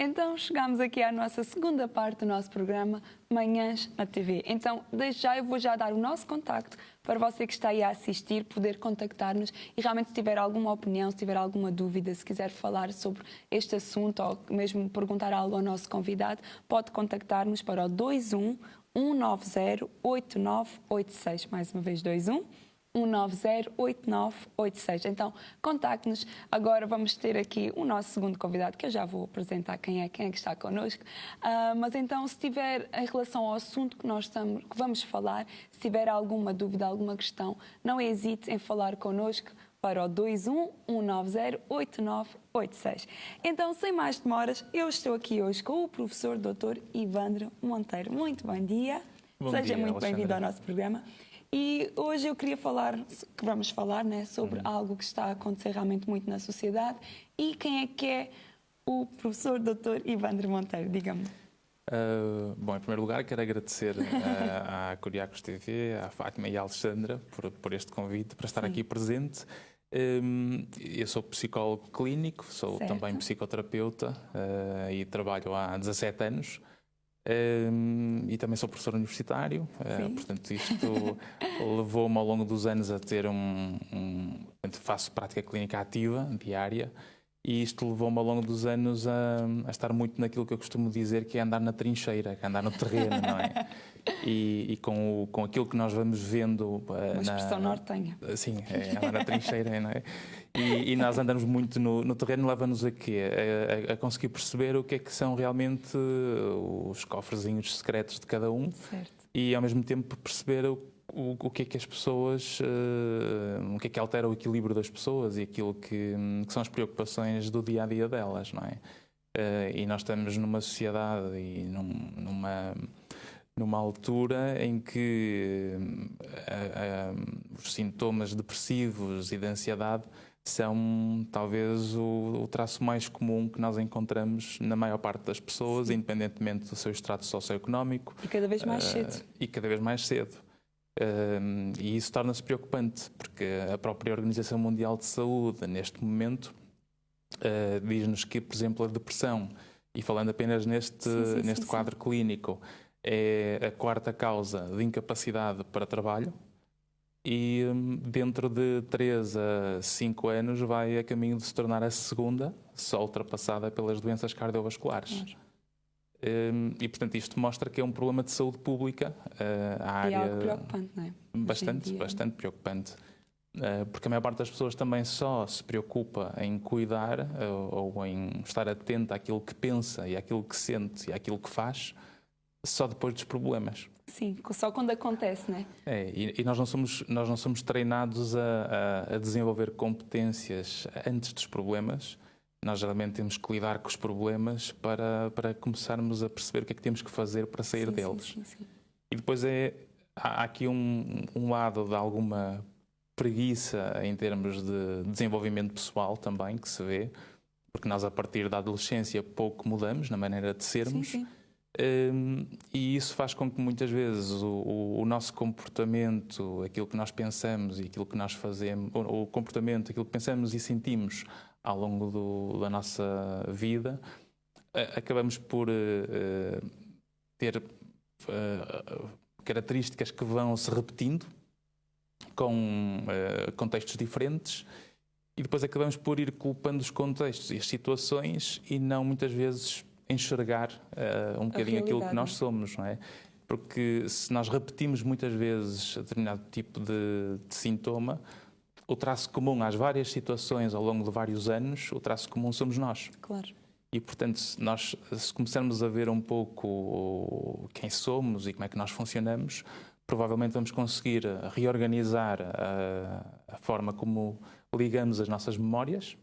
Então chegamos aqui à nossa segunda parte do nosso programa, Manhãs na TV. Então, desde já eu vou já dar o nosso contacto para você que está aí a assistir, poder contactar-nos e realmente se tiver alguma opinião, se tiver alguma dúvida, se quiser falar sobre este assunto ou mesmo perguntar algo ao nosso convidado, pode contactar-nos para o 21 190 8986. Mais uma vez, 21 190 8986. Então, contacte-nos. Agora vamos ter aqui o nosso segundo convidado, que eu já vou apresentar quem é que está connosco. Mas então, se tiver, em relação ao assunto que que vamos falar, se tiver alguma dúvida, alguma questão, não hesite em falar connosco para o 21 190 8986. Então, sem mais demoras, eu estou aqui hoje com o professor Dr. Ivandro Monteiro. Muito bom dia. Seja muito bem-vindo ao nosso programa. E hoje eu queria vamos falar, né, sobre algo que está a acontecer realmente muito na sociedade. E quem é o professor Dr. Ivandro Monteiro? Diga-me. Bom, em primeiro lugar quero agradecer à Curiacos TV, à Fátima e à Alexandra por este convite para estar aqui presente. Eu sou psicólogo clínico, sou também psicoterapeuta e trabalho há 17 anos. E também sou professor universitário, portanto isto levou-me ao longo dos anos a ter faço prática clínica ativa, diária, e isto levou-me ao longo dos anos a estar muito naquilo que eu costumo dizer que é andar na trincheira, que é andar no terreno, não é? E com aquilo que nós vamos vendo... Uma expressão nortenha. Sim, é andar na trincheira, não é? E nós andamos muito no terreno, leva-nos a quê? A conseguir perceber o que é que são realmente os cofrezinhos secretos de cada um. Certo. E ao mesmo tempo perceber o que é que as pessoas, o que é que altera o equilíbrio das pessoas e aquilo que são as preocupações do dia-a-dia delas, não é? E nós estamos numa sociedade e numa altura em que os sintomas depressivos e de ansiedade são talvez o traço mais comum que nós encontramos na maior parte das pessoas, independentemente do seu extrato socioeconómico. E cada vez mais cedo. E cada vez mais cedo. E isso torna-se preocupante, porque a própria Organização Mundial de Saúde, neste momento, diz-nos que, por exemplo, a depressão, e falando apenas neste quadro clínico, é a quarta causa de incapacidade para trabalho e dentro de 3 a 5 anos vai a caminho de se tornar a segunda, só ultrapassada pelas doenças cardiovasculares. Claro. E, portanto, isto mostra que é um problema de saúde pública. É algo preocupante, não é? Bastante preocupante. Porque a maior parte das pessoas também só se preocupa em cuidar ou em estar atenta àquilo que pensa e àquilo que sente e àquilo que faz só depois dos problemas. Sim, só quando acontece, não é? E nós não somos treinados a desenvolver competências antes dos problemas. Nós geralmente temos que lidar com os problemas para começarmos a perceber o que é que temos que fazer para sair deles. Sim. E depois há aqui um lado de alguma preguiça em termos de desenvolvimento pessoal também, que se vê, porque nós a partir da adolescência pouco mudamos na maneira de sermos. Sim. E isso faz com que muitas vezes o nosso comportamento, aquilo que nós pensamos e aquilo que nós fazemos, o comportamento, aquilo que pensamos e sentimos ao longo da nossa vida, acabamos por ter características que vão se repetindo com contextos diferentes e depois acabamos por ir culpando os contextos e as situações e não muitas vezes enxergar um bocadinho aquilo que nós somos, não é? Porque se nós repetimos muitas vezes determinado tipo de sintoma, o traço comum às várias situações ao longo de vários anos, o traço comum somos nós. Claro. E, portanto, se começarmos a ver um pouco quem somos e como é que nós funcionamos, provavelmente vamos conseguir reorganizar a forma como ligamos as nossas memórias,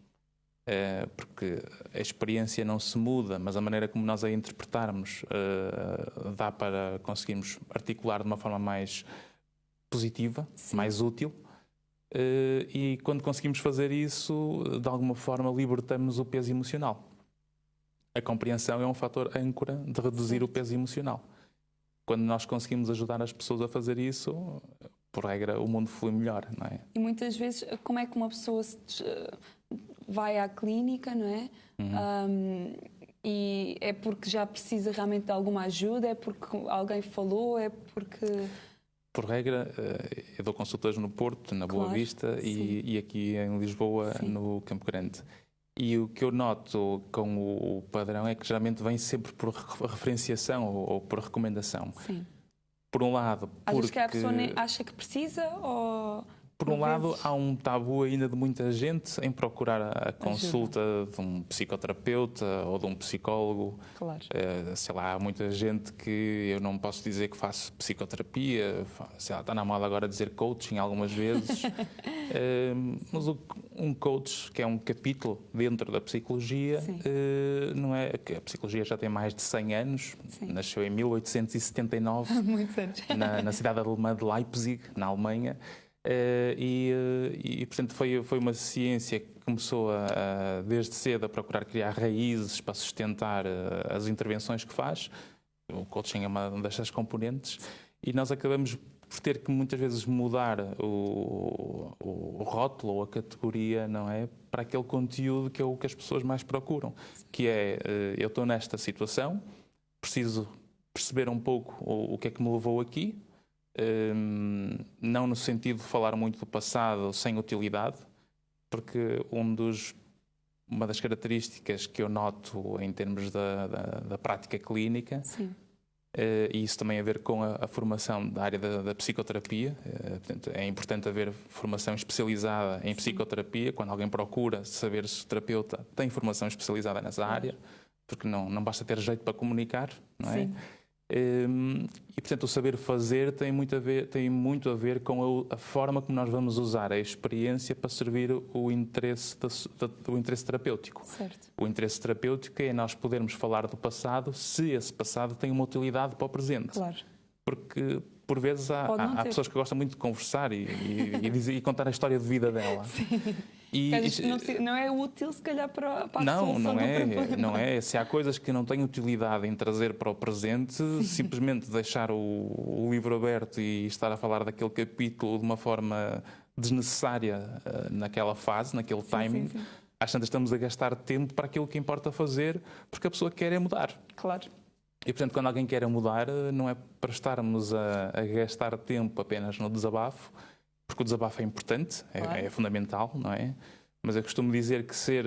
porque a experiência não se muda, mas a maneira como nós a interpretarmos dá para conseguirmos articular de uma forma mais positiva, mais útil. E quando conseguimos fazer isso, de alguma forma libertamos o peso emocional. A compreensão é um fator âncora de reduzir o peso emocional. Quando nós conseguimos ajudar as pessoas a fazer isso, por regra, o mundo flui melhor, não é? E muitas vezes, como é que uma pessoa vai à clínica, não é? E é porque já precisa realmente de alguma ajuda? É porque alguém falou? É porque... Por regra, eu dou consultas no Porto, na Boa Claro, Vista sim. e aqui em Lisboa, Sim. no Campo Grande. E o que eu noto com o padrão é que geralmente vem sempre por referenciação ou por recomendação. Sim. Por um lado, Achas que a porque... pessoa nem acha que precisa ou... Por um lado, vezes há um tabu ainda de muita gente em procurar a consulta de um psicoterapeuta ou de um psicólogo. Claro. Sei lá, há muita gente que eu não posso dizer que faço psicoterapia, sei lá, está na moda agora dizer coaching algumas vezes. Mas um coach, que é um capítulo dentro da psicologia, não é que a psicologia já tem mais de 100 anos, Sim. nasceu em 1879, Muitos anos. na cidade alemã de Leipzig, na Alemanha. Portanto, foi uma ciência que começou desde cedo a procurar criar raízes para sustentar as intervenções que faz. O coaching é uma destas componentes e nós acabamos por ter que muitas vezes mudar o rótulo ou a categoria, não é, para aquele conteúdo que é o que as pessoas mais procuram, que é eu estou nesta situação, preciso perceber um pouco o que é que me levou aqui. Não no sentido de falar muito do passado sem utilidade, porque uma das características que eu noto em termos da prática clínica, e isso também a ver com a formação da área da psicoterapia, portanto, é importante haver formação especializada em psicoterapia, quando alguém procura saber se o terapeuta tem formação especializada nessa área, porque não basta ter jeito para comunicar, não é? E portanto o saber fazer tem muito a ver com a forma como nós vamos usar a experiência para servir o interesse terapêutico. Certo. O interesse terapêutico é nós podermos falar do passado se esse passado tem uma utilidade para o presente. Claro. Porque por vezes há pessoas que gostam muito de conversar e contar a história de vida dela. Sim. E não é útil, se calhar, para a solução não do é, problema. não é. Se há coisas que não têm utilidade em trazer para o presente, simplesmente deixar o livro aberto e estar a falar daquele capítulo de uma forma desnecessária naquela fase, naquele timing, às tantas estamos a gastar tempo para aquilo que importa fazer, porque a pessoa quer é mudar. Claro. E, portanto, quando alguém quer mudar, não é para estarmos a gastar tempo apenas no desabafo, porque o desabafo é importante, é fundamental, não é? Mas eu costumo dizer que ser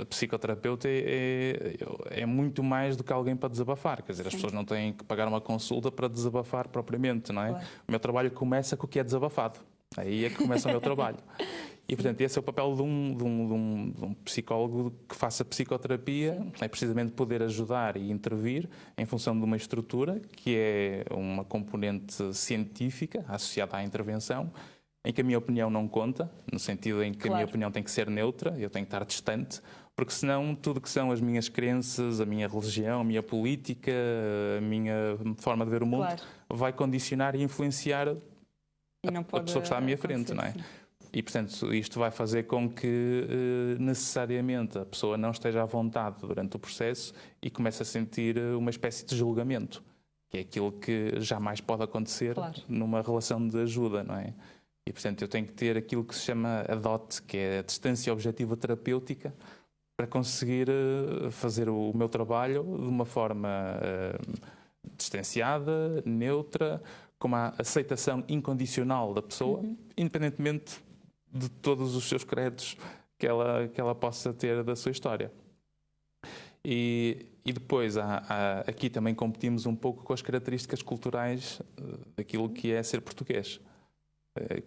psicoterapeuta é muito mais do que alguém para desabafar. Quer dizer, as pessoas não têm que pagar uma consulta para desabafar propriamente, não é? Claro. O meu trabalho começa com o que é desabafado. Aí é que começa o meu trabalho. E, portanto, esse é o papel de um psicólogo que faça psicoterapia, é precisamente poder ajudar e intervir em função de uma estrutura que é uma componente científica associada à intervenção, em que a minha opinião não conta, no sentido em que a minha opinião tem que ser neutra, eu tenho que estar distante, porque senão tudo que são as minhas crenças, a minha religião, a minha política, a minha forma de ver o mundo, vai condicionar e influenciar a pessoa que está à minha frente, não é? E, portanto, isto vai fazer com que necessariamente a pessoa não esteja à vontade durante o processo e comece a sentir uma espécie de julgamento, que é aquilo que jamais pode acontecer numa relação de ajuda, não é? E, portanto, eu tenho que ter aquilo que se chama a DOT, que é a distância objetiva terapêutica, para conseguir fazer o meu trabalho de uma forma distanciada, neutra, com uma aceitação incondicional da pessoa, independentemente de todos os seus credos que ela possa ter da sua história. E depois, aqui também competimos um pouco com as características culturais daquilo que é ser português,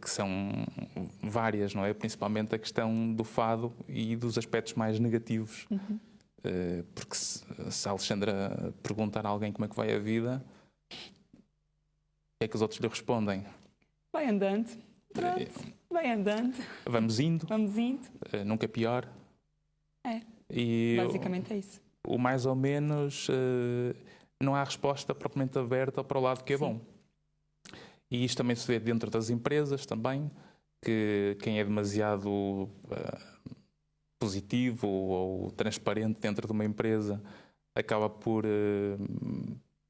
que são várias, não é? Principalmente a questão do fado e dos aspectos mais negativos. Porque se a Alexandra perguntar a alguém como é que vai a vida, o que é que os outros lhe respondem? Vai andando. Pronto, vai andando. Vamos indo. Vamos indo. Nunca pior. E basicamente é isso. O mais ou menos, não há resposta propriamente aberta para o lado que é bom. E isto também se vê dentro das empresas também, que quem é demasiado positivo ou transparente dentro de uma empresa acaba por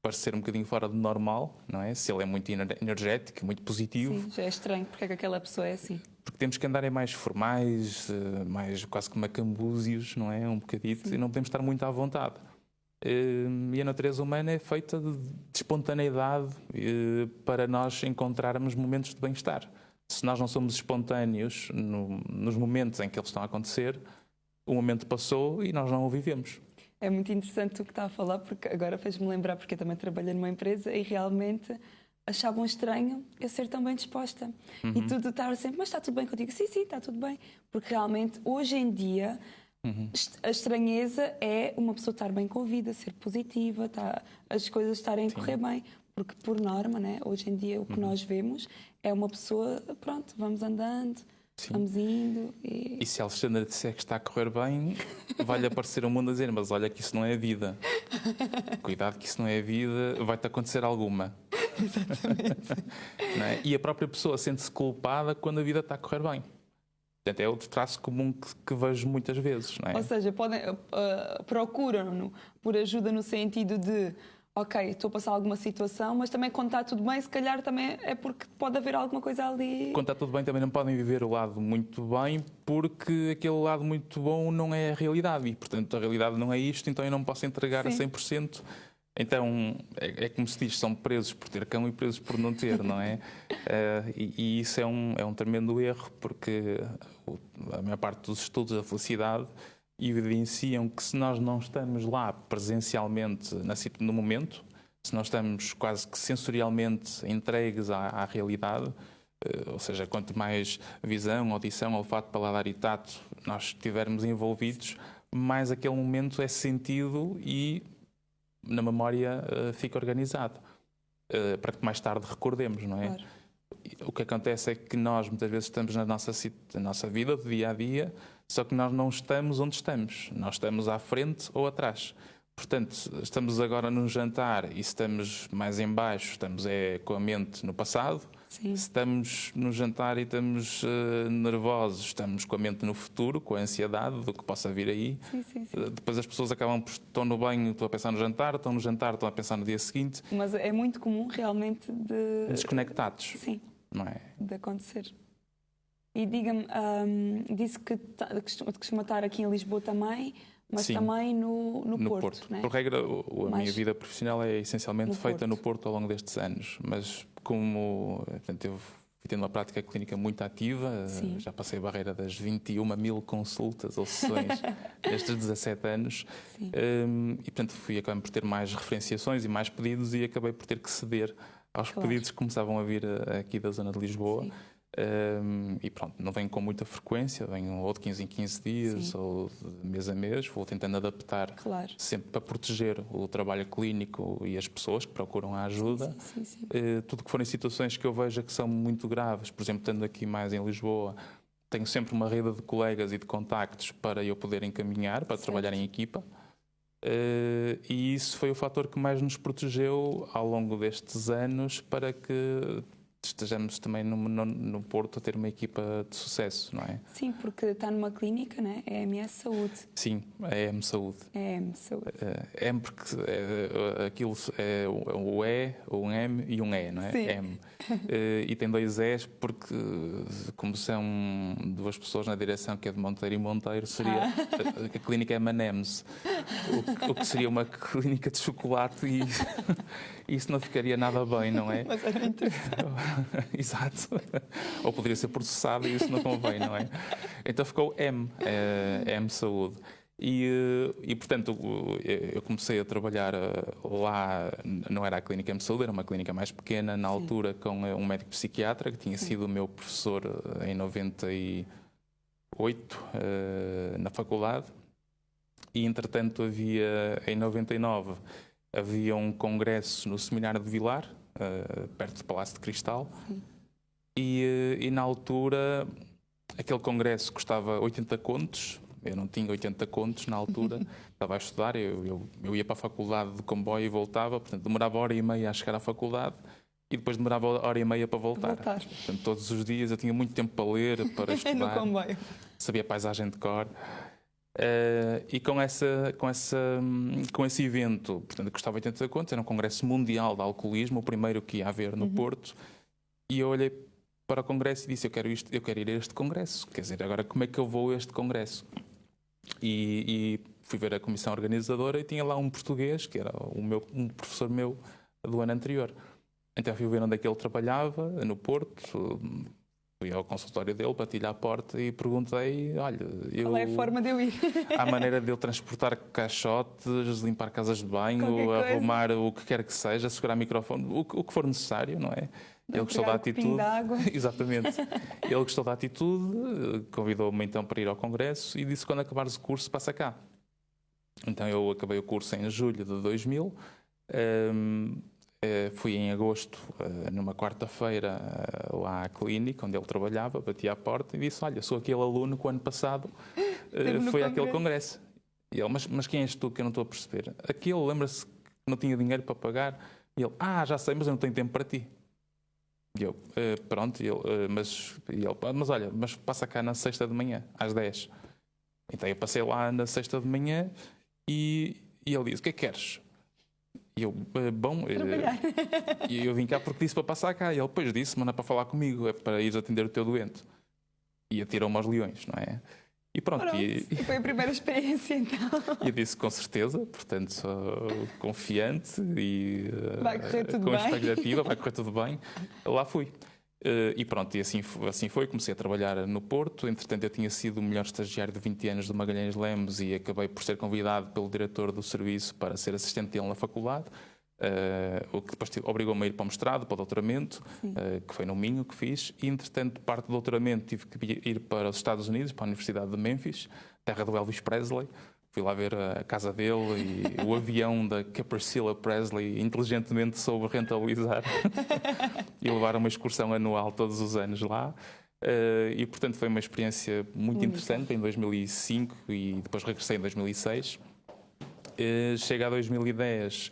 parecer um bocadinho fora do normal, não é? Se ele é muito energético, muito positivo. Sim, já é estranho porque é que aquela pessoa é assim. Porque temos que andar mais formais, mais quase como macambúzios, não é? Um bocadito, e não podemos estar muito à vontade. E a natureza humana é feita de espontaneidade para nós encontrarmos momentos de bem-estar. Se nós não somos espontâneos nos momentos em que eles estão a acontecer, o momento passou e nós não o vivemos. É muito interessante o que está a falar, porque agora fez-me lembrar, porque eu também trabalhei numa empresa e realmente achavam estranho eu ser tão bem disposta. E tu estar sempre, mas está tudo bem contigo? Sim, sim, está tudo bem. Porque realmente, hoje em dia, a estranheza é uma pessoa estar bem com a vida, ser positiva, as coisas estarem a correr bem. Porque, por norma, né, hoje em dia, o que nós vemos é uma pessoa, pronto, vamos andando, vamos indo. E se a Alexandra disser que está a correr bem, vai-lhe aparecer o mundo a dizer, mas olha que isso não é a vida. Cuidado que isso não é a vida, vai-te acontecer alguma. Exatamente. Não é? E a própria pessoa sente-se culpada quando a vida está a correr bem. Portanto, é outro traço comum que vejo muitas vezes. Não é? Ou seja, procuram-no por ajuda no sentido de ok, estou a passar alguma situação, mas também quando está tudo bem, se calhar também é porque pode haver alguma coisa ali. Quando está tudo bem, também não podem viver o lado muito bem, porque aquele lado muito bom não é a realidade. E, portanto, a realidade não é isto, então eu não posso entregar a 100%. Então, é como se diz, são presos por ter cão e presos por não ter, não é? E isso é um tremendo erro, porque a maior parte dos estudos da felicidade evidenciam que se nós não estamos lá presencialmente no momento, se nós estamos quase que sensorialmente entregues à realidade, ou seja, quanto mais visão, audição, olfato, paladar e tato nós estivermos envolvidos, mais aquele momento é sentido e na memória fica organizado, para que mais tarde recordemos, não é? Claro. O que acontece é que nós muitas vezes estamos na nossa vida do dia a dia, só que nós não estamos onde estamos. Nós estamos à frente ou atrás. Portanto, estamos agora num jantar e estamos mais em baixo, estamos com a mente no passado. Sim. Se estamos no jantar e estamos nervosos, estamos com a mente no futuro, com a ansiedade do que possa vir aí. Sim. Depois as pessoas acabam por estão no banho, estão a pensar no jantar, estão no jantar, estão a pensar no dia seguinte. Mas é muito comum realmente de... Desconectados. Sim, não é? de acontecer. E diga-me, disse que costuma estar aqui em Lisboa também, mas Sim. também no Porto, não é? Por regra, a minha vida profissional é essencialmente feita no Porto ao longo destes anos, mas como portanto, eu fui tendo uma prática clínica muito ativa, já passei a barreira das 21.000 consultas ou sessões nestes 17 anos, e portanto acabei por ter mais referenciações e mais pedidos e acabei por ter que ceder aos pedidos que começavam a vir aqui da zona de Lisboa. Sim. E pronto, não venho com muita frequência, venho ou de 15 em 15 dias ou de mês a mês, vou tentando adaptar sempre para proteger o trabalho clínico e as pessoas que procuram a ajuda. Sim. Tudo que forem situações que eu veja que são muito graves, por exemplo, estando aqui mais em Lisboa, tenho sempre uma rede de colegas e de contactos para eu poder encaminhar, para trabalhar em equipa. E isso foi o fator que mais nos protegeu ao longo destes anos para que estejamos também no Porto a ter uma equipa de sucesso, não é? Sim, porque está numa clínica, não é? É MS Saúde. Sim, é M Saúde. É M Saúde. M porque aquilo é o E, um M e um E, não é? Sim. M. E tem dois E's porque, como são duas pessoas na direção, que é de Monteiro e Monteiro, seria a clínica M&M's, o que seria uma clínica de chocolate e isso não ficaria nada bem, não é? Mas era interessante. Exato. Ou poderia ser processado e isso não convém, não é? Então ficou M Saúde. E portanto, eu comecei a trabalhar lá, não era a clínica M Saúde, era uma clínica mais pequena, na altura, com um médico psiquiatra, que tinha sido o meu professor em 98, na faculdade. E, entretanto, em 99, havia um congresso no Seminário de Vilar, perto do Palácio de Cristal. E na altura, aquele congresso custava 80 contos. Eu não tinha 80 contos na altura, estava a estudar, eu ia para a faculdade de comboio e voltava, portanto demorava 1h30 a chegar à faculdade e depois demorava 1h30 para voltar. Portanto, todos os dias eu tinha muito tempo para ler, para estudar, no comboio. Sabia paisagem de cor. E com esse evento, portanto, custava 80 contos, era um congresso mundial de alcoolismo, o primeiro que ia haver no Porto, e eu olhei para o congresso e disse, eu quero ir a este congresso, quer dizer, agora como é que eu vou a este congresso? E fui ver a comissão organizadora e tinha lá um português, que era um professor meu do ano anterior. Então fui ver onde é que ele trabalhava, no Porto. Fui ao consultório dele, bati-lhe à porta e perguntei, olha... Qual é a forma de eu ir? Há maneira de eu transportar caixotes, limpar casas de banho, arrumar o que quer que seja, segurar microfone, o que for necessário, não é? Ele gostou da atitude. Exatamente. Ele gostou da atitude, convidou-me então para ir ao congresso e disse que quando acabares o curso, passa cá. Então eu acabei o curso em julho de 2000. Fui em agosto, numa quarta-feira, lá à clínica onde ele trabalhava, bati à porta e disse, olha, sou aquele aluno que o ano passado foi àquele congresso. E ele, mas quem és tu que eu não estou a perceber? Aquele, lembra-se que não tinha dinheiro para pagar? E ele, já sei, mas eu não tenho tempo para ti. E eu, pronto, mas olha, mas passa cá na sexta de manhã, às 10. Então eu passei lá na sexta de manhã e ele disse, o que é que queres? E eu, eu vim cá porque disse para passar cá. E ele, depois disse, mas não é para falar comigo, é para ires atender o teu doente. E atirou-me aos leões, não é? E pronto. E foi a primeira experiência, então. E eu disse, com certeza, portanto, sou confiante e vai correr tudo com bem. expectativa, vai correr tudo bem. Lá fui. E pronto, e assim foi. Comecei a trabalhar no Porto. Entretanto, eu tinha sido o melhor estagiário de 20 anos do Magalhães Lemos e acabei por ser convidado pelo diretor do serviço para ser assistente dele na faculdade. O que depois obrigou-me a ir para o mestrado, para o doutoramento, que foi no Minho que fiz. E, entretanto, parte do doutoramento tive que ir para os Estados Unidos, para a Universidade de Memphis, terra do Elvis Presley. Fui lá ver a casa dele e o avião da Priscilla Presley inteligentemente soube rentabilizar e levar uma excursão anual todos os anos lá. E, portanto, foi uma experiência muito interessante em 2005 e depois regressei em 2006. Chega a 2010...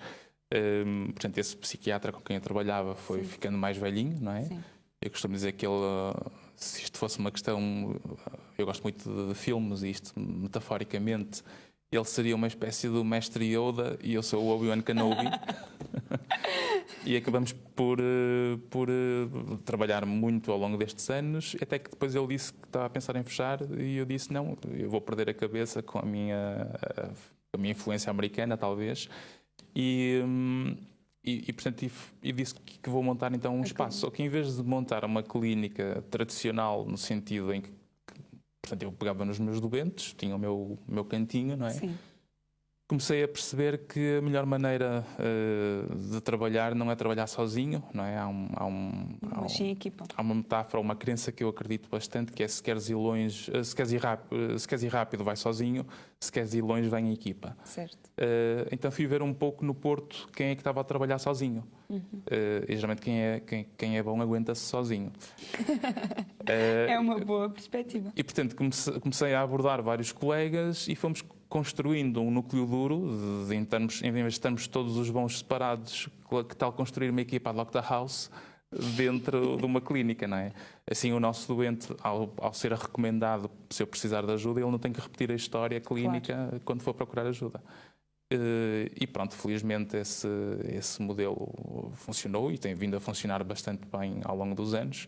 portanto, esse psiquiatra com quem eu trabalhava foi ficando mais velhinho, não é? Sim. Eu costumo dizer que ele, se isto fosse uma questão, eu gosto muito de filmes e isto metaforicamente, ele seria uma espécie do mestre Yoda e eu sou o Obi-Wan Kenobi. E acabamos por trabalhar muito ao longo destes anos, até que depois ele disse que estava a pensar em fechar e eu disse não, eu vou perder a cabeça com a minha influência americana, talvez. Portanto, disse que vou montar então um espaço. Só que em vez de montar uma clínica tradicional, no sentido em que, portanto, eu pegava nos meus doentes, tinha o meu cantinho, não é? Sim. Comecei a perceber que a melhor maneira de trabalhar não é trabalhar sozinho, não é? Há uma metáfora, uma crença que eu acredito bastante, que é se queres ir longe, se queres ir rápido, vai sozinho, se queres ir longe, vai em equipa. Certo. Então fui ver um pouco no Porto quem é que estava a trabalhar sozinho. E geralmente quem é bom aguenta-se sozinho. É uma boa perspectiva. E portanto comecei a abordar vários colegas e fomos construindo um núcleo duro, em vez de estarmos todos os bons separados, que tal construir uma equipa ad hoc da house dentro de uma clínica, não é? Assim o nosso doente, ao ser recomendado, se eu precisar de ajuda, ele não tem que repetir a história clínica quando for procurar ajuda. E pronto, felizmente esse modelo funcionou e tem vindo a funcionar bastante bem ao longo dos anos.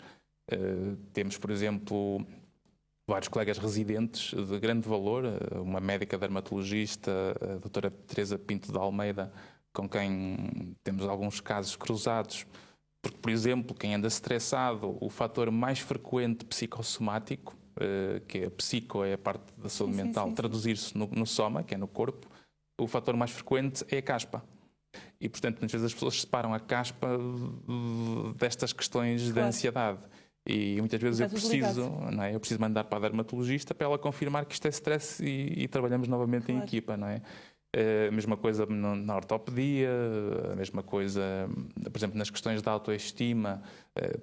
Temos, por exemplo, vários colegas residentes de grande valor, uma médica dermatologista, a doutora Teresa Pinto de Almeida, com quem temos alguns casos cruzados, porque, por exemplo, quem anda estressado, o fator mais frequente psicossomático, que é a psico, é a parte da saúde mental, traduzir-se no soma, que é no corpo, o fator mais frequente é a caspa. E, portanto, muitas vezes as pessoas separam a caspa destas questões da ansiedade. E muitas vezes eu preciso mandar para a dermatologista para ela confirmar que isto é stress e trabalhamos novamente em equipa, não é? A mesma coisa na ortopedia, a mesma coisa, por exemplo, nas questões da autoestima,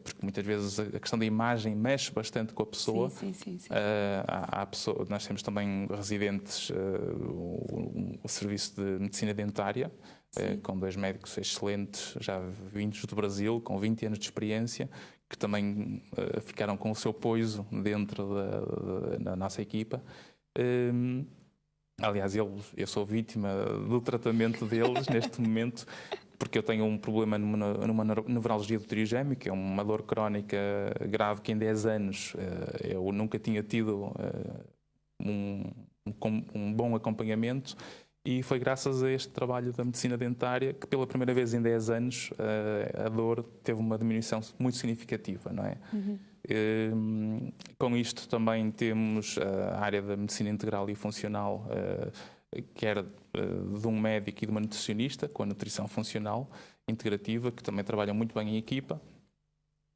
porque muitas vezes a questão da imagem mexe bastante com a pessoa. Sim. Nós temos também residentes, o serviço de medicina dentária, com 2 médicos excelentes, já vindos do Brasil, com 20 anos de experiência, que também ficaram com o seu poiso dentro da nossa equipa. Aliás, eu sou vítima do tratamento deles neste momento, porque eu tenho um problema numa nevralgia do trigêmeo, que é uma dor crónica grave que em 10 anos eu nunca tinha tido um bom acompanhamento. E foi graças a este trabalho da medicina dentária que, pela primeira vez em 10 anos, a dor teve uma diminuição muito significativa, não é? Com isto também temos a área da medicina integral e funcional, quer de um médico e de uma nutricionista, com a nutrição funcional integrativa, que também trabalham muito bem em equipa.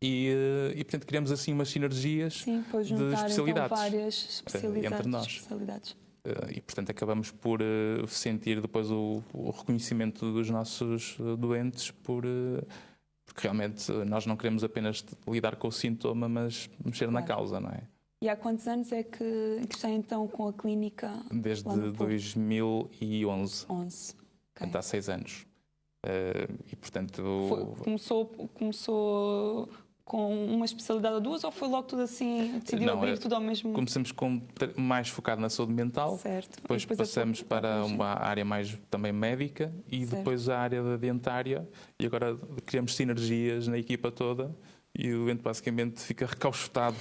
E portanto, criamos assim umas sinergias de especialidades, então, várias especialidades entre nós. E, portanto, acabamos por sentir depois o reconhecimento dos nossos doentes, porque realmente nós não queremos apenas lidar com o sintoma, mas mexer na causa, não é? E há quantos anos é que está então com a clínica? Desde 2011. 11. Portanto, há 6 anos. E, portanto... Começou com uma especialidade ou duas, ou foi logo tudo assim, decidiu abrir tudo ao mesmo... Começamos mais focado na saúde mental, certo. Depois passamos para uma área mais também médica e depois a área da dentária, e agora criamos sinergias na equipa toda e o doente basicamente fica recauchutado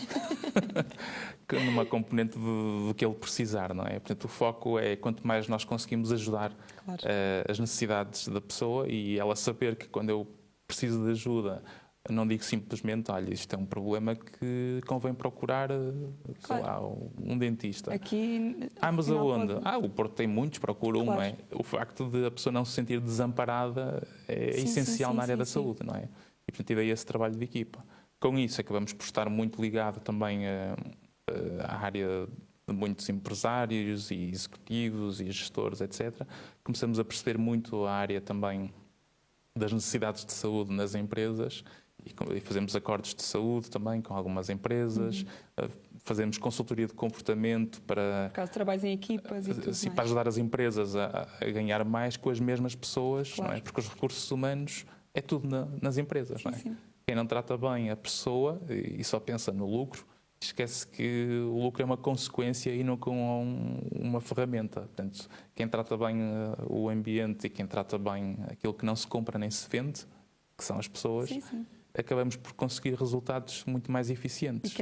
numa componente do que ele precisar, não é? Portanto, o foco é quanto mais nós conseguimos ajudar as necessidades da pessoa e ela saber que quando eu preciso de ajuda, não digo simplesmente, olha, isto é um problema que convém procurar, sei lá, um dentista. Aqui, mas aonde? O Porto tem muitos, procura um, não é? O facto de a pessoa não se sentir desamparada é essencial na área da saúde, não é? E, portanto, daí esse trabalho de equipa. Com isso, acabamos por estar muito ligado também à área de muitos empresários e executivos e gestores, etc. Começamos a perceber muito a área também das necessidades de saúde nas empresas e fazemos acordos de saúde também com algumas empresas, fazemos consultoria de comportamento para... Por causa de trabalhos em equipas e tudo mais. Para ajudar as empresas a ganhar mais com as mesmas pessoas, não é? Porque os recursos humanos é tudo nas empresas, não é? Quem não trata bem a pessoa e só pensa no lucro, esquece que o lucro é uma consequência e não com uma ferramenta. Portanto, quem trata bem o ambiente e quem trata bem aquilo que não se compra nem se vende, que são as pessoas, acabamos por conseguir resultados muito mais eficientes. E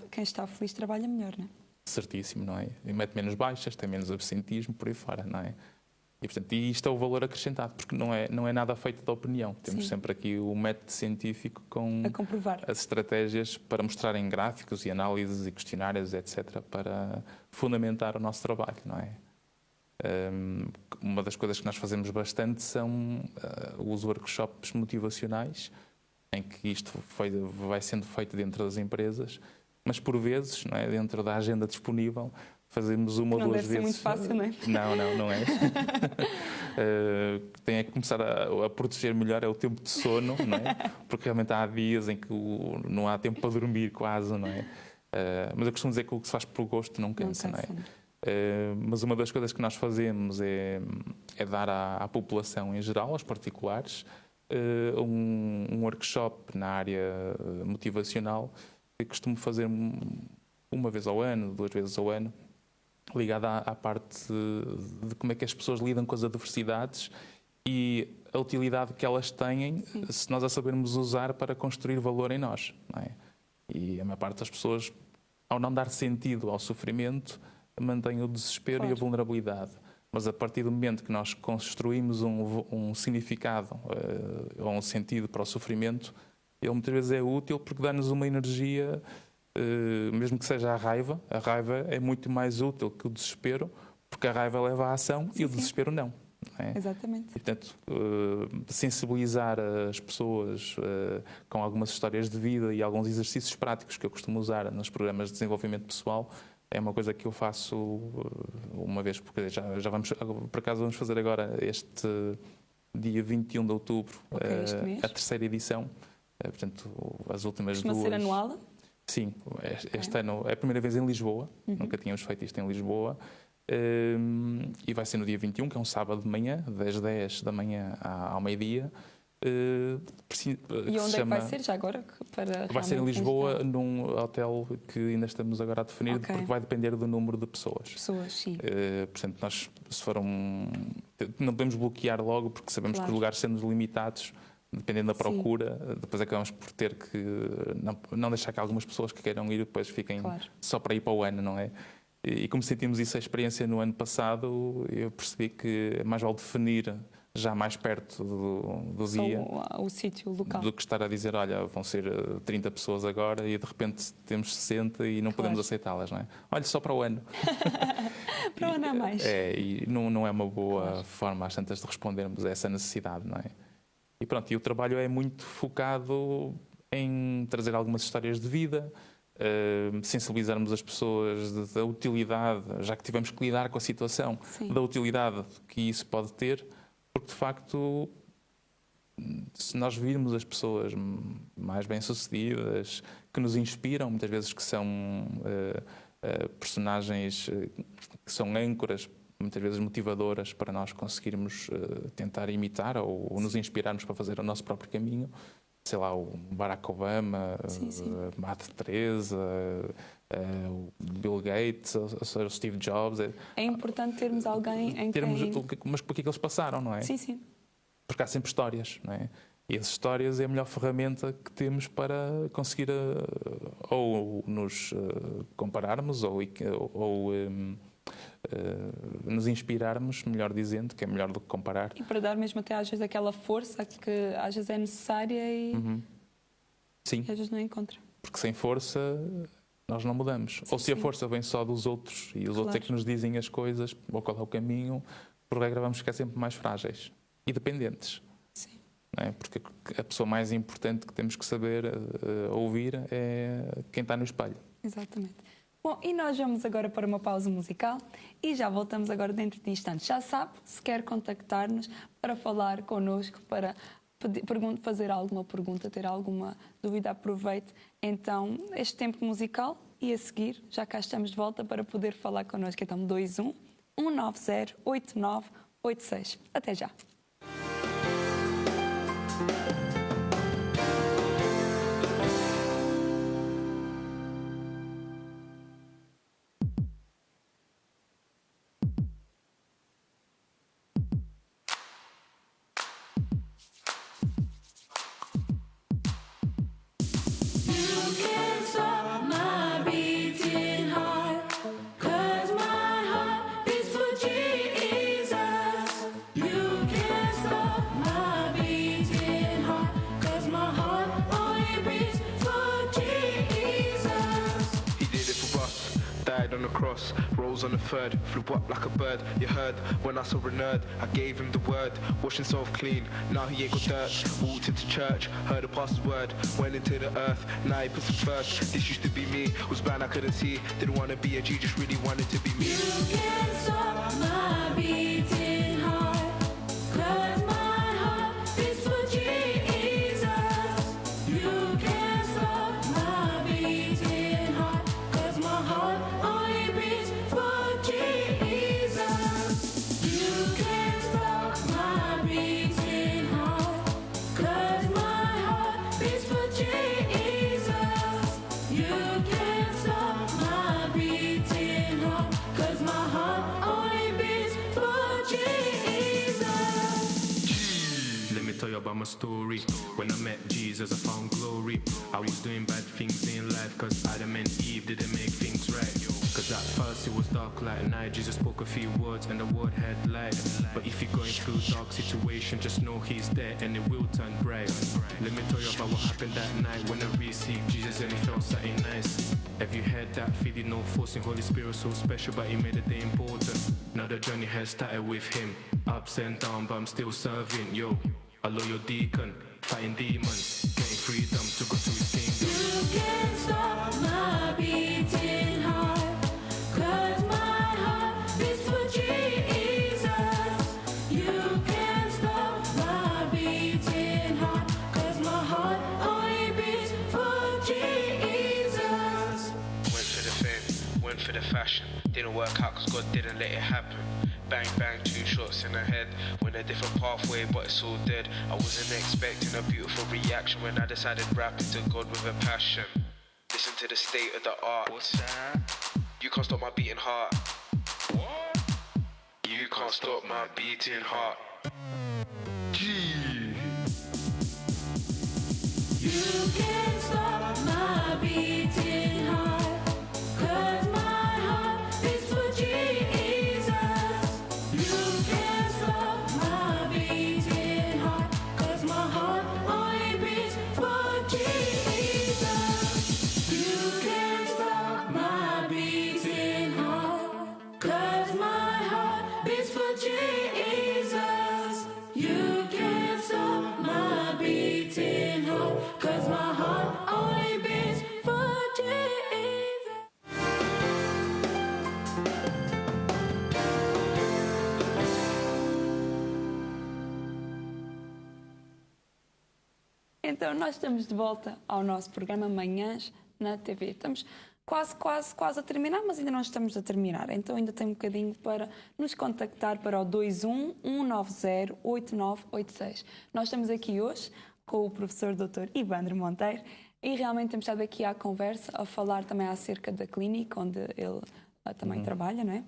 quem está feliz trabalha melhor, não é? Certíssimo, não é? E mete menos baixas, tem menos absentismo, por aí fora, não é? E, portanto, isto é o valor acrescentado, porque não é nada feito de opinião. Temos sempre aqui o método científico com a comprovar as estratégias para mostrar em gráficos e análises e questionários, etc., para fundamentar o nosso trabalho, não é? Uma das coisas que nós fazemos bastante são os workshops motivacionais, em que isto vai sendo feito dentro das empresas, mas por vezes, não é, dentro da agenda disponível, fazemos uma ou duas vezes. Não deve ser muito fácil, não é? Não é. Tem que começar a proteger melhor o tempo de sono, não é? Porque realmente há dias em que não há tempo para dormir quase, não é? Mas eu costumo dizer que o que se faz por gosto não cansa, não é? Mas uma das coisas que nós fazemos é dar à população em geral, aos particulares, um workshop na área motivacional que costumo fazer uma vez ao ano, 2 vezes ao ano, ligado à parte de como é que as pessoas lidam com as adversidades e a utilidade que elas têm se nós a sabermos usar para construir valor em nós, não é? E a maior parte das pessoas, ao não dar sentido ao sofrimento, mantém o desespero e a vulnerabilidade. Mas a partir do momento que nós construímos um significado ou um sentido para o sofrimento, ele muitas vezes é útil porque dá-nos uma energia, mesmo que seja a raiva é muito mais útil que o desespero, porque a raiva leva à ação e o desespero não. É? Exatamente. E, portanto, sensibilizar as pessoas com algumas histórias de vida e alguns exercícios práticos que eu costumo usar nos programas de desenvolvimento pessoal é uma coisa que eu faço uma vez, porque já vamos, por acaso vamos fazer agora este dia 21 de outubro, a 3ª edição. Portanto, as últimas duas... Costuma ser anual? Sim, este ano é a primeira vez em Lisboa, nunca tínhamos feito isto em Lisboa, e vai ser no dia 21, que é um sábado de manhã, das 10 da manhã ao meio-dia. E onde é que vai ser já agora? Vai ser em Lisboa, num hotel que ainda estamos agora a definir, porque vai depender do número de pessoas. Sim. Portanto, nós, se for não podemos bloquear logo, porque sabemos que os lugares sendo limitados, dependendo da procura, depois acabamos por ter que não deixar que algumas pessoas que queiram ir depois fiquem só para ir para o ano, não é? E como sentimos isso a experiência no ano passado, eu percebi que é mais vale definir já mais perto do dia o sítio local. do que estar a dizer, olha, vão ser 30 pessoas agora e de repente temos 60 e não podemos aceitá-las, não é? Olha, só para o ano. Para o ano há mais. E não é uma boa forma às tantas de respondermos a essa necessidade, não é? E pronto, e o trabalho é muito focado em trazer algumas histórias de vida, sensibilizarmos as pessoas da utilidade, já que tivemos que lidar com a situação, Sim. da utilidade que isso pode ter, porque de facto, se nós virmos as pessoas mais bem-sucedidas, que nos inspiram, muitas vezes que são personagens que são âncoras, muitas vezes motivadoras para nós conseguirmos tentar imitar ou nos inspirarmos para fazer o nosso próprio caminho, sei lá, o Barack Obama, a Madre Teresa, o Bill Gates, o Steve Jobs. É importante termos alguém em quem... Mas por que eles passaram, não é? Sim, sim. Porque há sempre histórias, não é? E as histórias é a melhor ferramenta que temos para conseguir ou nos compararmos ou nos inspirarmos, melhor dizendo, que é melhor do que comparar. E para dar mesmo até às vezes aquela força que às vezes é necessária e Sim. às vezes não encontra. Porque sem força nós não mudamos. Ou se a força vem só dos outros e os outros é que nos dizem as coisas ou qual é o caminho, por regra vamos ficar sempre mais frágeis e dependentes. Sim. Não é? Porque a pessoa mais importante que temos que saber ouvir é quem está no espelho. Exatamente. Bom, e nós vamos agora para uma pausa musical e já voltamos agora dentro de instantes. Já sabe, se quer contactar-nos para falar connosco, para fazer alguma pergunta, ter alguma dúvida, aproveite então este tempo musical e a seguir já cá estamos de volta para poder falar connosco. Então 21 190 8986. Até já. Rose on the third, flew up like a bird. You heard when I saw a nerd, I gave him the word. Wash himself clean, now he ain't got dirt. Walked into church, heard the pastor's word. Went into the earth, now he puts it first. This used to be me, was blind I couldn't see. Didn't want to be a G, just really wanted to be me. You can't stop my beating heart, 'cause my heart beats for Jesus. You can't stop my beating heart, 'cause my heart only beats for Jesus. You can't stop my beating heart, 'cause my heart beats for Jesus. You can't stop my beating heart, 'cause my heart only beats for Jesus. Let me tell you about my story. When I met Jesus, I found glory. I was doing bad things in life, 'cause Adam and Eve didn't make things right. 'Cause at first it was dark like night. Jesus spoke a few words and the word had light. But if you're going through a dark situation, just know he's there and it will turn bright. Let me tell you about what happened that night when I received Jesus and it felt something nice. Have you had that feeling, no forcing? Holy Spirit so special, but he made the day important. Now the journey has started with him. Ups and downs, but I'm still serving. Yo, a loyal deacon, fighting demons, getting freedom to go to his kingdom. You can't stop my beating heart, 'cause my heart beats for Jesus. You can't stop my beating heart, 'cause my heart only beats for Jesus. Went for the fame, went for the fashion. Didn't work out 'cause God didn't let it happen. Bang, bang, 2 shots in the head. Went a different pathway, but it's all dead. I wasn't expecting a beautiful reaction when I decided rap into God with a passion. Listen to the state of the art. What's that? You can't stop my beating heart. What? You can't stop my beating heart. Gee. You can't stop my beating heart, 'cause my heart beats beating hard, 'cause my heart only beats for Jesus. Então, nós estamos de volta ao nosso programa Manhãs na TV. Estamos quase a terminar, mas ainda não estamos a terminar. Então, ainda tem um bocadinho para nos contactar para o 21-190-8986. Nós estamos aqui hoje com o professor Dr. Ivandro Monteiro e realmente temos estado aqui à conversa, a falar também acerca da clínica onde ele também trabalha, não é?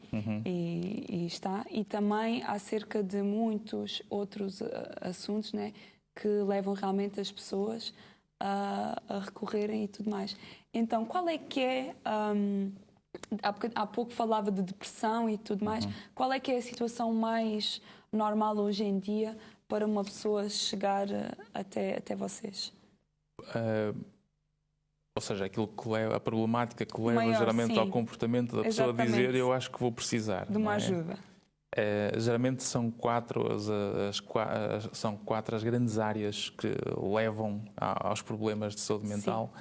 E está. E também acerca de muitos outros assuntos, não é? Que levam realmente as pessoas a recorrerem e tudo mais. Então, qual é que é... há pouco falava de depressão e tudo mais. Qual é que é a situação mais normal hoje em dia para uma pessoa chegar até vocês? Ou seja, aquilo que leva, a problemática que leva Maior, geralmente sim. ao comportamento da pessoa a dizer Exatamente. eu acho que vou precisar. De uma não é? ajuda. Geralmente são quatro as grandes áreas que levam aos problemas de saúde mental.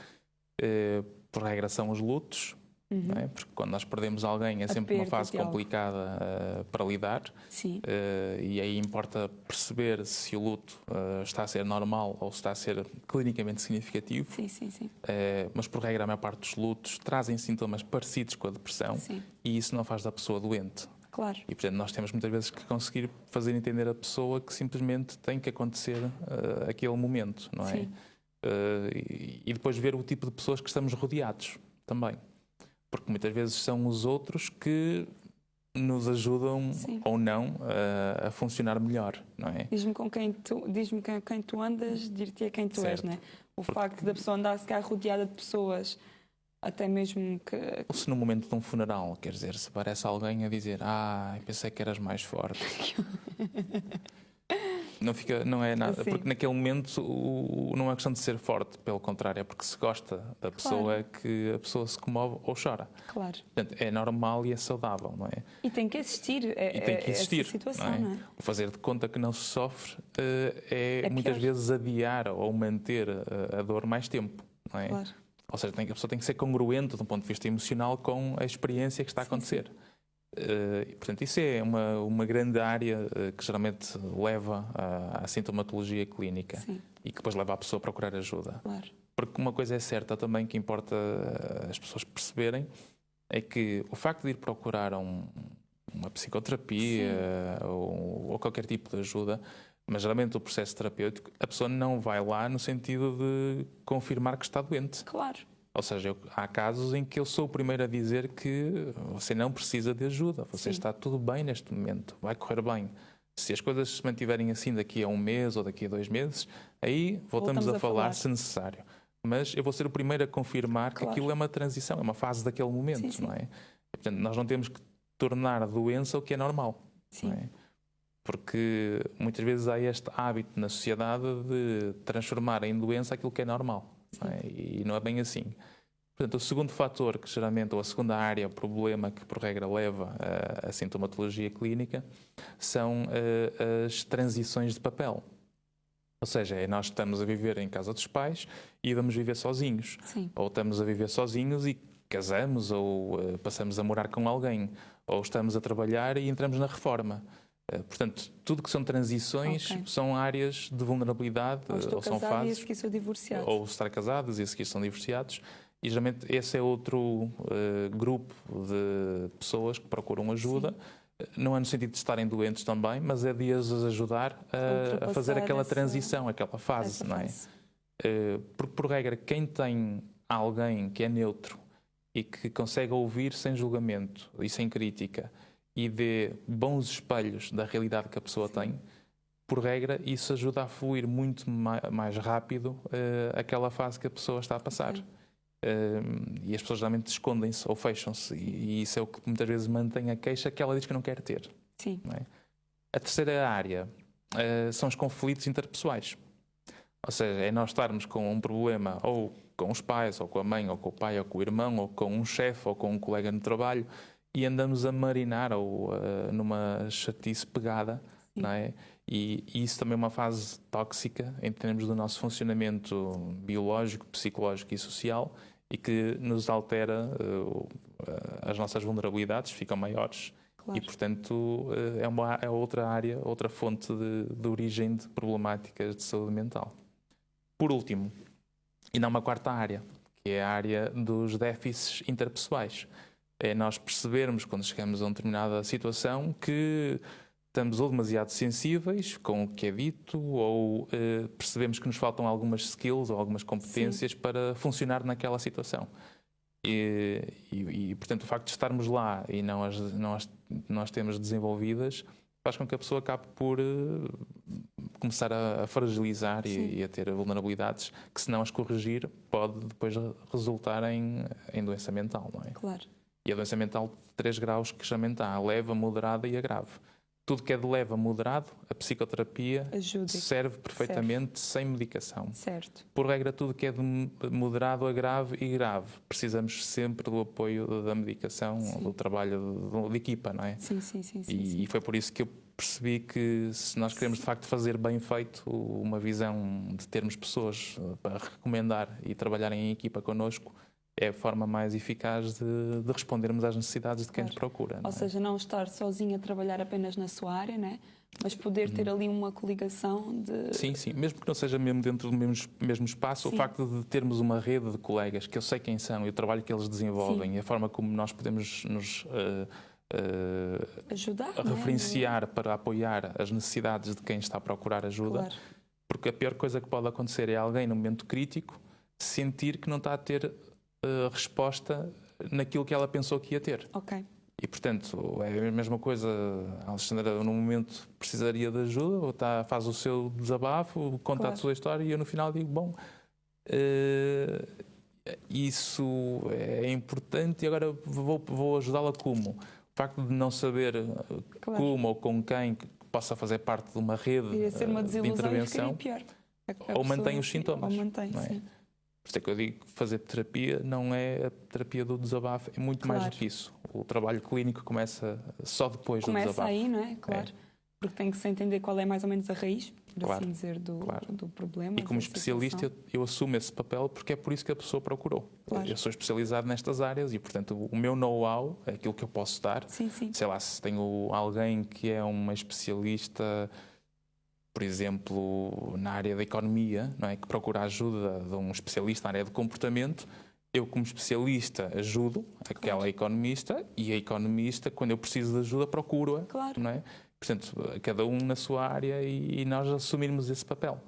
Por regra são os lutos, não é? Porque quando nós perdemos alguém é sempre uma perda fase de algo. complicada para lidar. Sim. E aí importa perceber se o luto está a ser normal ou se está a ser clinicamente significativo. Sim. Mas por regra a maior parte dos lutos trazem sintomas parecidos com a depressão Sim. e isso não faz da pessoa doente. Claro. E, portanto, nós temos muitas vezes que conseguir fazer entender a pessoa que simplesmente tem que acontecer aquele momento, não é? Sim. E depois ver o tipo de pessoas que estamos rodeados também. Porque muitas vezes são os outros que nos ajudam Sim. ou não a funcionar melhor, não é? Diz-me com quem tu andas, dir-te a quem tu és, Certo. não é? O facto da pessoa andar se calhar rodeada de pessoas, até mesmo que... Ou se no momento de um funeral, quer dizer, se parece alguém a dizer eu pensei que eras mais forte. Não é nada, Sim. porque naquele momento não é questão de ser forte, pelo contrário, é porque se gosta da pessoa que a pessoa se comove ou chora. Claro. Portanto, é normal e é saudável, não é? E tem que existir, E tem que existir, essa situação, não é? O fazer de conta que não se sofre é É muitas pior. vezes adiar ou manter a dor mais tempo, não é? Claro. Ou seja, a pessoa tem que ser congruente, de um ponto de vista emocional, com a experiência que está a acontecer. E, portanto, isso é uma grande área que geralmente leva à sintomatologia clínica. Sim. E que depois leva a pessoa a procurar ajuda. Claro. Porque uma coisa é certa também que importa as pessoas perceberem é que o facto de ir procurar uma psicoterapia ou qualquer tipo de ajuda, mas geralmente o processo terapêutico, a pessoa não vai lá no sentido de confirmar que está doente. Claro. Ou seja, há casos em que eu sou o primeiro a dizer que você não precisa de ajuda, você está tudo bem neste momento, vai correr bem. Se as coisas se mantiverem assim daqui a um mês ou daqui a 2 meses, aí voltamos a falar se necessário. Mas eu vou ser o primeiro a confirmar que aquilo é uma transição, é uma fase daquele momento, não é? E, portanto, nós não temos que tornar a doença o que é normal. Sim. Não é? Porque muitas vezes há este hábito na sociedade de transformar em doença aquilo que é normal. Não é? E não é bem assim. Portanto, o segundo fator que geralmente, ou a segunda área, o problema que por regra leva à sintomatologia clínica, são as transições de papel. Ou seja, nós estamos a viver em casa dos pais e vamos viver sozinhos. Sim. Ou estamos a viver sozinhos e casamos, ou passamos a morar com alguém, ou estamos a trabalhar e entramos na reforma. Portanto, tudo que são transições são áreas de vulnerabilidade, Ou são casado e a fases, seguir sou divorciado. ou estar casados e a seguir são divorciados. E geralmente esse é outro grupo de pessoas que procuram ajuda. Não é no sentido de estarem doentes também, mas é de as ajudar a fazer aquela transição, aquela fase, não é? Porque, por regra, quem tem alguém que é neutro e que consegue ouvir sem julgamento e sem crítica e dê bons espelhos da realidade que a pessoa tem, por regra, isso ajuda a fluir muito mais rápido aquela fase que a pessoa está a passar. E as pessoas geralmente escondem-se ou fecham-se, e isso é o que muitas vezes mantém a queixa que ela diz que não quer ter. Sim. Não é? A terceira área são os conflitos interpessoais. Ou seja, é nós estarmos com um problema ou com os pais, ou com a mãe, ou com o pai, ou com o irmão, ou com um chefe, ou com um colega no trabalho, e andamos a marinar ou numa chatice pegada, não é? E isso também é uma fase tóxica em termos do nosso funcionamento biológico, psicológico e social, e que nos altera, as nossas vulnerabilidades ficam maiores. Claro. E, portanto, é outra área, outra fonte de origem de problemáticas de saúde mental. Por último, e não uma quarta área, que é a área dos déficits interpessoais. É nós percebermos, quando chegamos a uma determinada situação, que estamos ou demasiado sensíveis com o que é dito, ou percebemos que nos faltam algumas skills ou algumas competências para funcionar naquela situação. Portanto, o facto de estarmos lá e não as temos desenvolvidas faz com que a pessoa acabe por começar a fragilizar e a ter vulnerabilidades que, se não as corrigir, pode depois resultar em doença mental, não é? Claro. E a doença mental de 3 graus que chamamente há: a leve, a moderada e a grave. Tudo que é de leve a moderado, a psicoterapia Ajuda. serve perfeitamente sem medicação. Certo. Por regra, tudo que é de moderado a grave e grave, precisamos sempre do apoio da medicação, ou do trabalho de equipa, não é? Sim. E foi por isso que eu percebi que, se nós queremos de facto fazer bem feito, uma visão de termos pessoas para recomendar e trabalharem em equipa connosco, é a forma mais eficaz de respondermos às necessidades de quem nos procura. Ou seja, não estar sozinho a trabalhar apenas na sua área, né? Mas poder ter ali uma coligação de... Sim, mesmo que não seja mesmo dentro do mesmo espaço, o facto de termos uma rede de colegas, que eu sei quem são e o trabalho que eles desenvolvem e a forma como nós podemos nos ajudar, referenciar para apoiar as necessidades de quem está a procurar ajuda. Claro. Porque a pior coisa que pode acontecer é alguém, no momento crítico, sentir que não está a ter resposta naquilo que ela pensou que ia ter. Ok. E, portanto, é a mesma coisa. A Alexandra, no momento, precisaria de ajuda, ou faz o seu desabafo, conta a sua história, e eu, no final, digo: bom, isso é importante, e agora vou ajudá-la como? O facto de não saber como ou com quem que possa fazer parte de uma rede de intervenção, ou mantém os sintomas. Ou mantém, não é? sim. Por isso é que eu digo que fazer terapia não é a terapia do desabafo, é muito mais do que isso. O trabalho clínico começa só depois do desabafo. Começa aí, não é? Claro. Porque tem que se entender qual é mais ou menos a raiz, por assim dizer, do problema. E como especialista eu assumo esse papel, porque é por isso que a pessoa procurou. Claro. Eu sou especializado nestas áreas e, portanto, o meu know-how, é aquilo que eu posso dar. Sim. Sei lá, se tenho alguém que é uma especialista, por exemplo, na área da economia, não é, que procura a ajuda de um especialista na área de comportamento, eu, como especialista, ajudo aquela economista, e a economista, quando eu preciso de ajuda, procuro-a. Claro. Não é? Portanto, cada um na sua área, e nós assumirmos esse papel.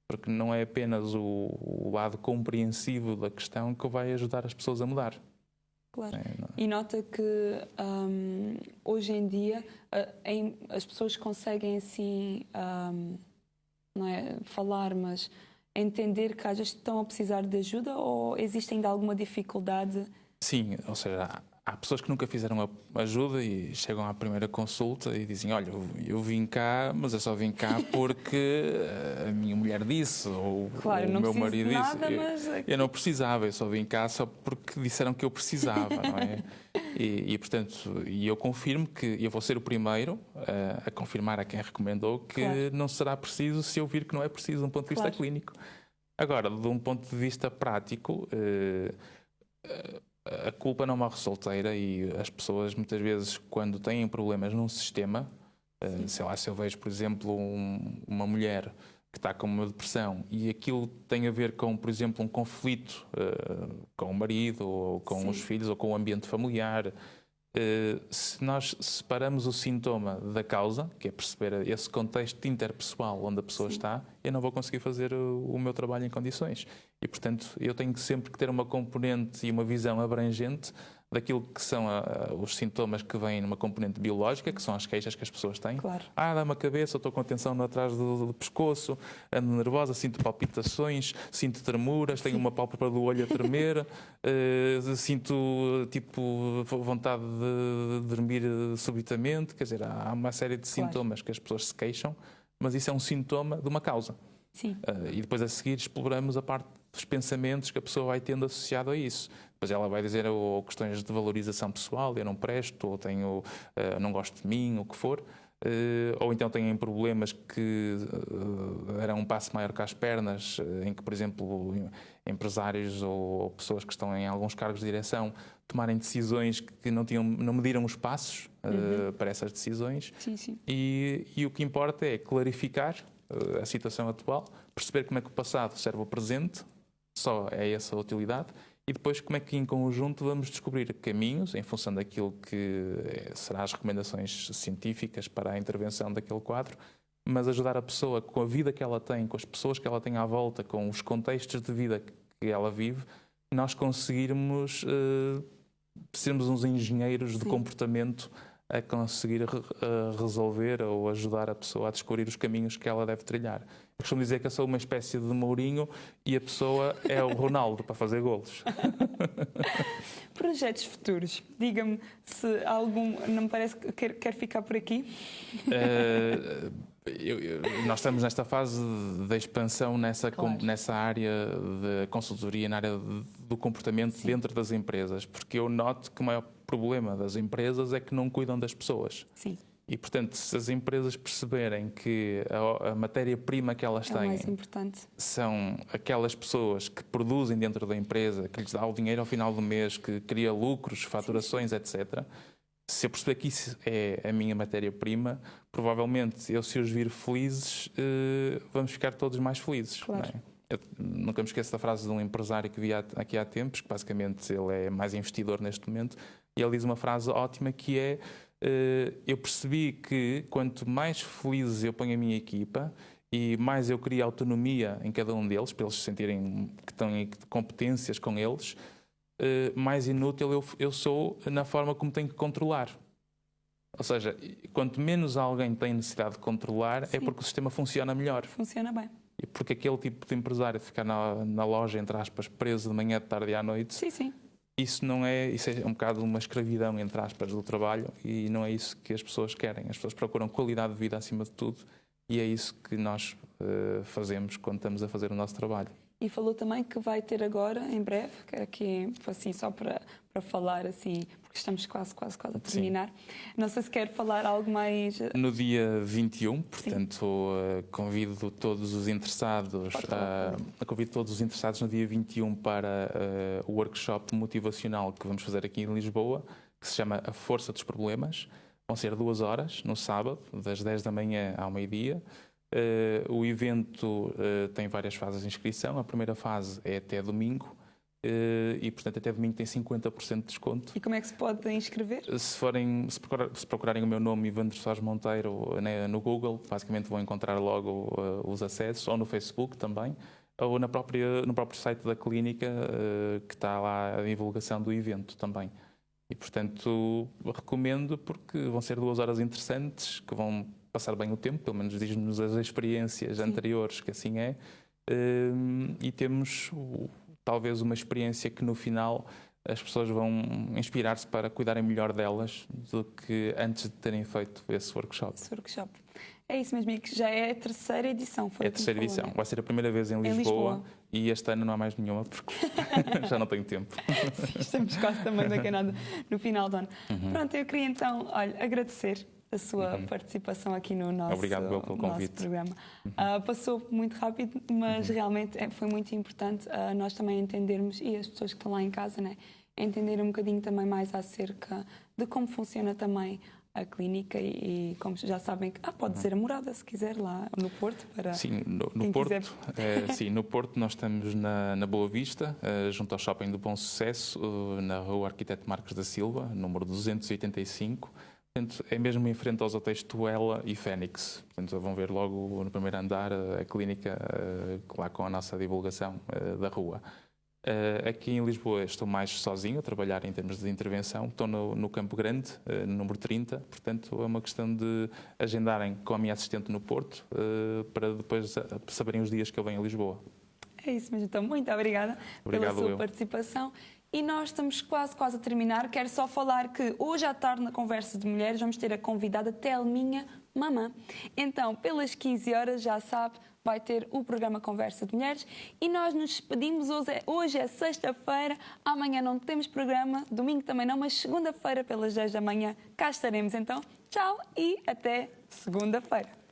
Porque não é apenas o lado compreensivo da questão que vai ajudar as pessoas a mudar. Claro. E nota que hoje em dia as pessoas conseguem assim, não é, falar, mas entender que às vezes estão a precisar de ajuda, ou existe ainda alguma dificuldade? Sim, ou seja, há pessoas que nunca fizeram ajuda e chegam à primeira consulta e dizem: olha, eu vim cá, mas eu só vim cá porque a minha mulher disse, ou o meu marido disse. Eu não precisava, eu só vim cá só porque disseram que eu precisava, não é? Portanto, eu confirmo que eu vou ser o primeiro a confirmar a quem recomendou que não será preciso, se eu vir que não é preciso de um ponto de vista clínico. Agora, de um ponto de vista prático, a culpa não morre solteira, e as pessoas, muitas vezes, quando têm problemas num sistema, sei lá, se eu vejo, por exemplo, uma mulher que está com uma depressão e aquilo tem a ver com, por exemplo, um conflito com o marido, ou com os filhos, ou com o ambiente familiar, se nós separamos o sintoma da causa, que é perceber esse contexto interpessoal onde a pessoa está, eu não vou conseguir fazer o meu trabalho em condições. E, portanto, eu tenho sempre que ter uma componente e uma visão abrangente daquilo que são os sintomas que vêm numa componente biológica, que são as queixas que as pessoas têm. Claro. Dá-me a cabeça, estou com a tensão atrás do pescoço, ando nervosa, sinto palpitações, sinto tremuras, tenho uma pálpebra do olho a tremer, sinto tipo vontade de dormir subitamente. Quer dizer, há uma série de sintomas que as pessoas se queixam, mas isso é um sintoma de uma causa. Sim. E depois, a seguir, exploramos a parte dos pensamentos que a pessoa vai tendo associado a isso. Depois ela vai dizer ou questões de valorização pessoal: eu não presto, ou não gosto de mim, o que for. ou então têm problemas que eram um passo maior que as pernas, em que, por exemplo, empresários ou pessoas que estão em alguns cargos de direção tomarem decisões que não mediram os passos para essas decisões. Sim, sim. E o que importa é clarificar a situação atual, perceber como é que o passado serve ao presente, só é essa a utilidade, e depois como é que em conjunto vamos descobrir caminhos, em função daquilo que serão as recomendações científicas para a intervenção daquele quadro, mas ajudar a pessoa com a vida que ela tem, com as pessoas que ela tem à volta, com os contextos de vida que ela vive, nós conseguirmos sermos uns engenheiros de comportamento a conseguir resolver ou ajudar a pessoa a descobrir os caminhos que ela deve trilhar. Eu costumo dizer que eu sou uma espécie de Mourinho e a pessoa é o Ronaldo para fazer golos. Projetos futuros. Diga-me se algum, não me parece que quer ficar por aqui. Nós estamos nesta fase de expansão nessa área de consultoria, na área do comportamento dentro das empresas, porque eu noto que o maior problema das empresas é que não cuidam das pessoas. Sim. E, portanto, se as empresas perceberem que a matéria-prima que elas têm mais importante. são aquelas pessoas que produzem dentro da empresa, que lhes dá o dinheiro ao final do mês, que cria lucros, faturações, etc., se eu perceber que isso é a minha matéria-prima, provavelmente eu, se os vir felizes, vamos ficar todos mais felizes. Claro. Não é? Eu nunca me esqueço da frase de um empresário que vi aqui há tempos, que basicamente ele é mais investidor neste momento, e ele diz uma frase ótima que é: eu percebi que quanto mais felizes eu ponho a minha equipa e mais eu crio autonomia em cada um deles, para eles sentirem que têm competências com eles, mais inútil eu sou na forma como tenho que controlar. Ou seja, quanto menos alguém tem necessidade de controlar, é porque o sistema funciona melhor. Funciona bem. E porque aquele tipo de empresário de ficar na loja, entre aspas, preso de manhã, de tarde e à noite, Sim, sim. isso é um bocado uma escravidão, entre aspas, do trabalho, e não é isso que as pessoas querem. As pessoas procuram qualidade de vida acima de tudo, e é isso que nós fazemos quando estamos a fazer o nosso trabalho. E falou também que vai ter agora, em breve, que aqui assim, só para falar assim, porque estamos quase a terminar. Sim. Não sei se quer falar algo mais... No dia 21, portanto, convido todos os interessados no dia 21 para o workshop motivacional que vamos fazer aqui em Lisboa, que se chama A Força dos Problemas. Vão ser 2 horas, no sábado, das 10 da manhã ao meio-dia. O evento tem várias fases de inscrição. A primeira fase é até domingo e, portanto, até domingo tem 50% de desconto. E como é que se pode inscrever? Se procurarem o meu nome, Ivandro Soares Monteiro, no Google, basicamente vão encontrar logo os acessos, ou no Facebook também, ou no próprio site da clínica, que está lá a divulgação do evento também. E, portanto, recomendo, porque vão ser 2 horas interessantes, que vão passar bem o tempo, pelo menos diz-nos as experiências anteriores que assim é, e temos talvez uma experiência que no final as pessoas vão inspirar-se para cuidarem melhor delas do que antes de terem feito esse workshop. É isso mesmo, e que já é a 3ª edição. É a 3ª edição. Vai ser a primeira vez em Lisboa e este ano não há mais nenhuma, porque já não tenho tempo. Sim, estamos quase também daqui a nada no final do ano. Pronto, eu queria então agradecer a sua participação aqui no nosso, Obrigado pelo convite. Programa. Passou muito rápido, mas realmente foi muito importante nós também entendermos, e as pessoas que estão lá em casa, né, entenderem um bocadinho também mais acerca de como funciona também a clínica e como já sabem, pode ser a morada, se quiser, lá no Porto. Para sim, no Porto, sim, no Porto nós estamos na Boa Vista, junto ao Shopping do Bom Sucesso, na Rua Arquiteto Marques da Silva, número 285. Portanto, é mesmo em frente aos hotéis Tuela e Fénix. Portanto, vão ver logo no primeiro andar a clínica, lá com a nossa divulgação da rua. Aqui em Lisboa estou mais sozinho a trabalhar em termos de intervenção. Estou no Campo Grande, no número 30. Portanto, é uma questão de agendarem com a minha assistente no Porto para depois saberem os dias que eu venho a Lisboa. É isso mesmo. Então, muito obrigada pela sua participação. E nós estamos quase a terminar. Quero só falar que hoje à tarde, na Conversa de Mulheres, vamos ter a convidada Telminha mamã. Então, pelas 15 horas, já sabe, vai ter o programa Conversa de Mulheres e nós nos despedimos. Hoje é sexta-feira, amanhã não temos programa, domingo também não, mas segunda-feira pelas 10 da manhã cá estaremos. Então, tchau e até segunda-feira.